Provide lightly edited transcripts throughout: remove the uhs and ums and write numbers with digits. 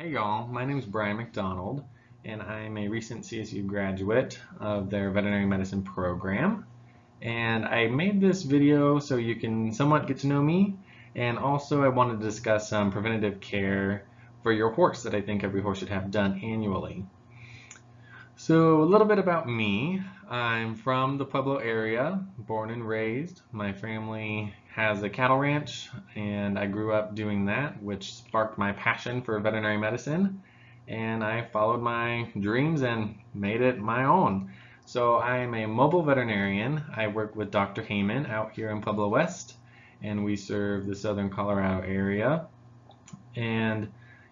Hey y'all, my name is McDonald, and I'm a recent CSU graduate of their veterinary medicine program. And I made this video so you can somewhat get to know me, and also I wanted to discuss some preventative care for your horse that I think every horse should have done annually. So a little bit about me. I'm from the Pueblo area, born and raised. My family has a cattle ranch, and I grew up doing that, which sparked my passion for veterinary medicine. And I followed my dreams and made it my own. So I am a mobile veterinarian. I work with Dr. Heyman out here in Pueblo West, and we serve the southern Colorado area. And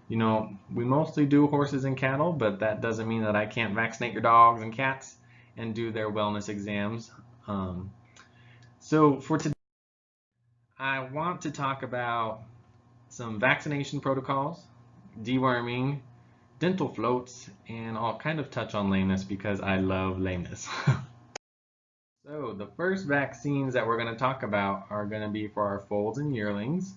we mostly do horses and cattle, but that doesn't mean that I can't vaccinate your dogs and cats and do their wellness exams. So for today, I want to talk about some vaccination protocols, deworming, dental floats, and I'll kind of touch on lameness because I love lameness. So the first vaccines that we're going to talk about are going to be for our foals and yearlings.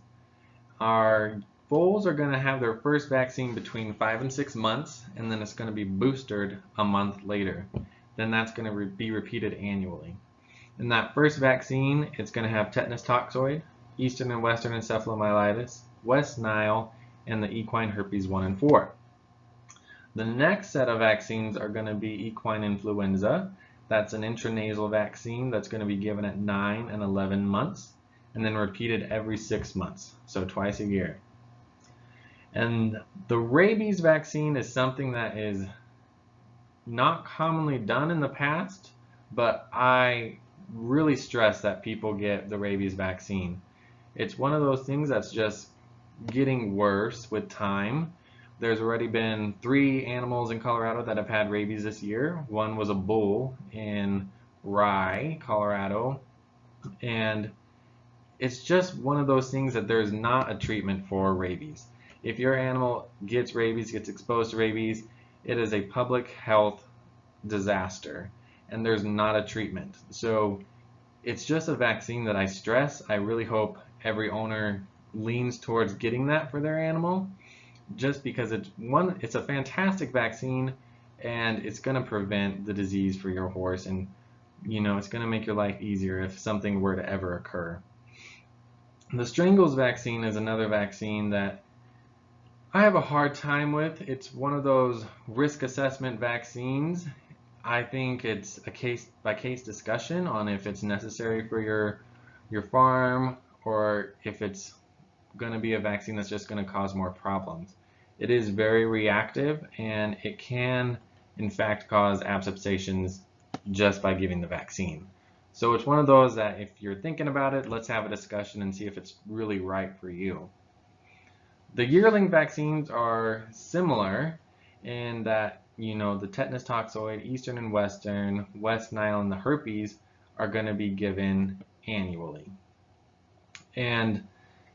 Our foals are going to have their first vaccine between 5 and 6 months, and then it's going to be boosted a month later. Then that's going to be repeated annually. In that first vaccine, it's going to have tetanus toxoid, eastern and western encephalomyelitis, West Nile, and the equine herpes 1 and 4. The next set of vaccines are going to be equine influenza. That's an intranasal vaccine that's going to be given at 9 and 11 months, and then repeated every 6 months, so twice a year. And the rabies vaccine is something that is not commonly done in the past, but I really stress that people get the rabies vaccine. It's one of those things that's just getting worse with time. There's already been 3 animals in Colorado that have had rabies this year. One was a bull in Rye, Colorado, and it's just one of those things that there's not a treatment for rabies. If your animal gets rabies, gets exposed to rabies, it is a public health disaster, and there's not a treatment. So it's just a vaccine that I stress. I really hope every owner leans towards getting that for their animal, just because it's a fantastic vaccine, and it's going to prevent the disease for your horse, and it's going to make your life easier if something were to ever occur. The strangles vaccine is another vaccine that I have a hard time with. It's one of those risk assessment vaccines. I think it's a case-by-case discussion on if it's necessary for your farm, or if it's going to be a vaccine that's just going to cause more problems. It is very reactive, and it can in fact cause abscessations just by giving the vaccine. So it's one of those that if you're thinking about it, let's have a discussion and see if it's really right for you. The yearling vaccines are similar in that, the tetanus toxoid, eastern and western, West Nile, and the herpes are going to be given annually. And,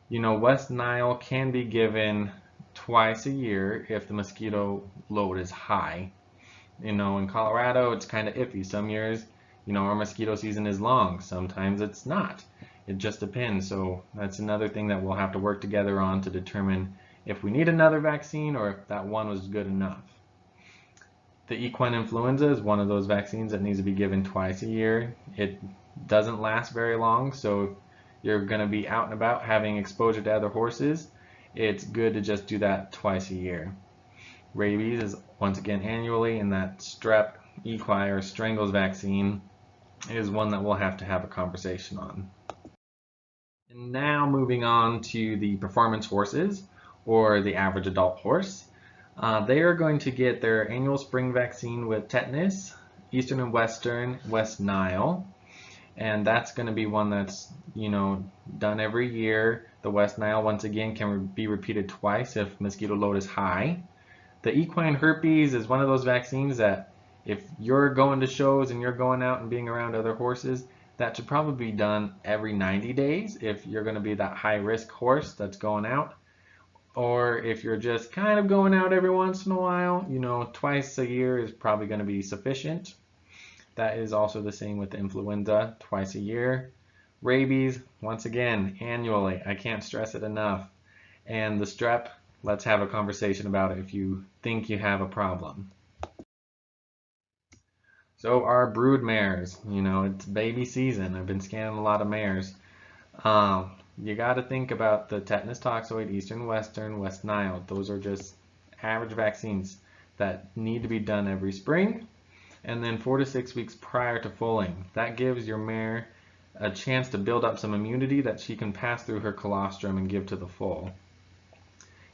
West Nile can be given twice a year if the mosquito load is high. In Colorado, it's kind of iffy. Some years, our mosquito season is long. Sometimes it's not. It just depends. So that's another thing that we'll have to work together on to determine if we need another vaccine or if that one was good enough. The equine influenza is one of those vaccines that needs to be given twice a year. It doesn't last very long, so if you're going to be out and about having exposure to other horses, it's good to just do that twice a year. Rabies is once again annually, and that strep, equi, or strangles vaccine is one that we'll have to have a conversation on. And now moving on to the performance horses, or the average adult horse. They are going to get their annual spring vaccine with tetanus, eastern and western, West Nile, and that's going to be one that's done every year. The West Nile, once again, can be repeated twice if mosquito load is high. The equine herpes is one of those vaccines that if you're going to shows and you're going out and being around other horses, that should probably be done every 90 days if you're going to be that high risk horse that's going out. Or if you're just kind of going out every once in a while, twice a year is probably going to be sufficient. That is also the same with the influenza, twice a year. Rabies, once again, annually. I can't stress it enough. And the strep, let's have a conversation about it if you think you have a problem. So our brood mares, it's baby season. I've been scanning a lot of mares. You got to think about the tetanus toxoid, Eastern, Western, West Nile. Those are just average vaccines that need to be done every spring, and then 4 to 6 weeks prior to foaling. That gives your mare a chance to build up some immunity that she can pass through her colostrum and give to the foal.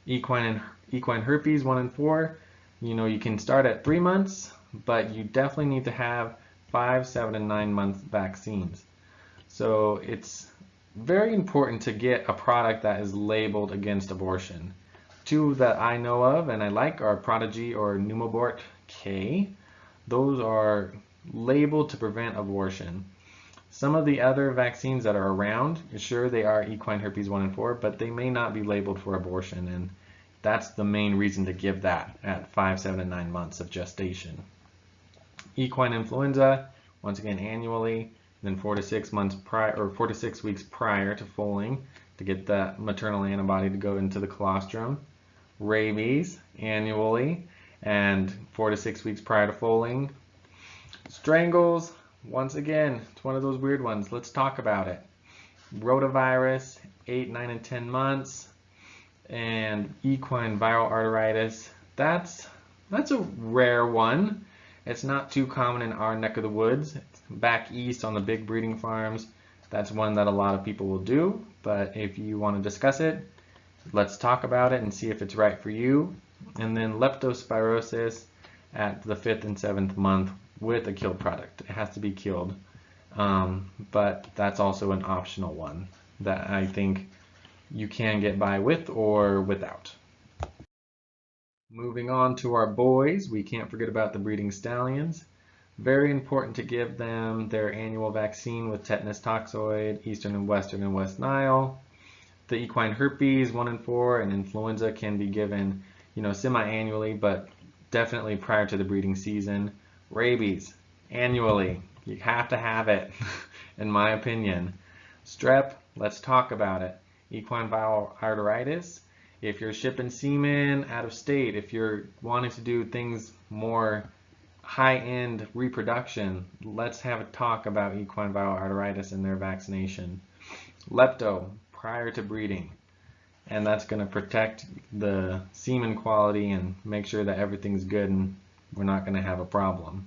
Equine herpes 1 and 4, you can start at 3 months, but you definitely need to have 5, 7, and 9 month vaccines. So it's very important to get a product that is labeled against abortion. 2 that I know of and I like are Prodigy or Pneumobort K. Those are labeled to prevent abortion. Some of the other vaccines that are around, sure, they are equine herpes 1 and 4, but they may not be labeled for abortion, and that's the main reason to give that at 5, 7, and 9 months of gestation. Equine influenza, once again annually, then 4 to 6 months prior, or 4 to 6 weeks prior to foaling to get that maternal antibody to go into the colostrum. Rabies annually and 4 to 6 weeks prior to foaling. Strangles, once again, it's one of those weird ones. Let's talk about it. Rotavirus, 8, 9, and 10 months, and equine viral arteritis. That's a rare one. It's not too common in our neck of the woods. Back east on the big breeding farms, that's one that a lot of people will do. But if you want to discuss it, let's talk about it and see if it's right for you. And then leptospirosis at the 5th and 7th month with a killed product. It has to be killed. But that's also an optional one that I think you can get by with or without. Moving on to our boys, we can't forget about the breeding stallions. Very important to give them their annual vaccine with tetanus toxoid, Eastern and Western and West Nile. The equine herpes 1 and 4 and influenza can be given, semi-annually, but definitely prior to the breeding season. Rabies, annually. You have to have it, in my opinion. Strep, let's talk about it. Equine viral arteritis. If you're shipping semen out of state, if you're wanting to do things more high-end reproduction, let's have a talk about equine viral arteritis and their vaccination. Lepto, prior to breeding, and that's going to protect the semen quality and make sure that everything's good and we're not going to have a problem.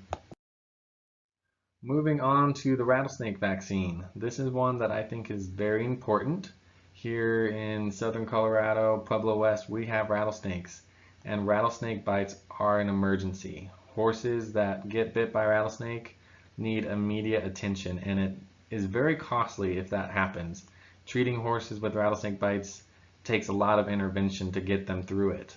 Moving on to the rattlesnake vaccine. This is one that I think is very important. Here in southern Colorado, Pueblo West, we have rattlesnakes, and rattlesnake bites are an emergency. Horses that get bit by a rattlesnake need immediate attention, and it is very costly if that happens. Treating horses with rattlesnake bites takes a lot of intervention to get them through it.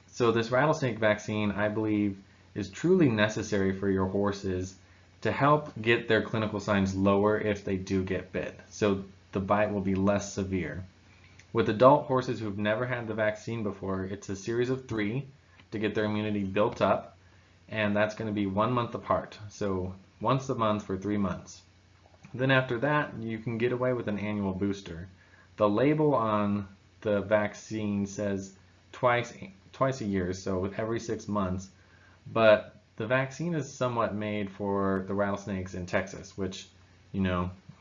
So this rattlesnake vaccine, I believe, is truly necessary for your horses to help get their clinical signs lower if they do get bit, so the bite will be less severe. With adult horses who've never had the vaccine before, it's a series of 3 to get their immunity built up, and that's going to be 1 month apart, so once a month for 3 months. Then after that, you can get away with an annual booster. The label on the vaccine says twice a year, so every 6 months, but the vaccine is somewhat made for the rattlesnakes in Texas, which,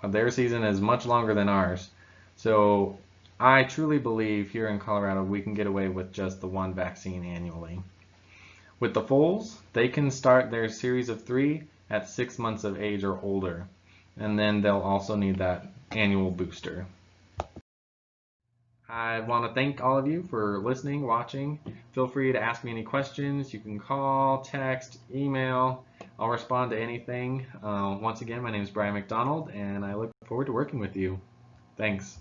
their season is much longer than ours. So I truly believe here in Colorado we can get away with just the 1 vaccine annually. With the foals, they can start their series of 3 at 6 months of age or older, and then they'll also need that annual booster. I want to thank all of you for listening, watching. Feel free to ask me any questions. You can call, text, email. I'll respond to anything. Once again, my name is Brian McDonald, and I look forward to working with you. Thanks.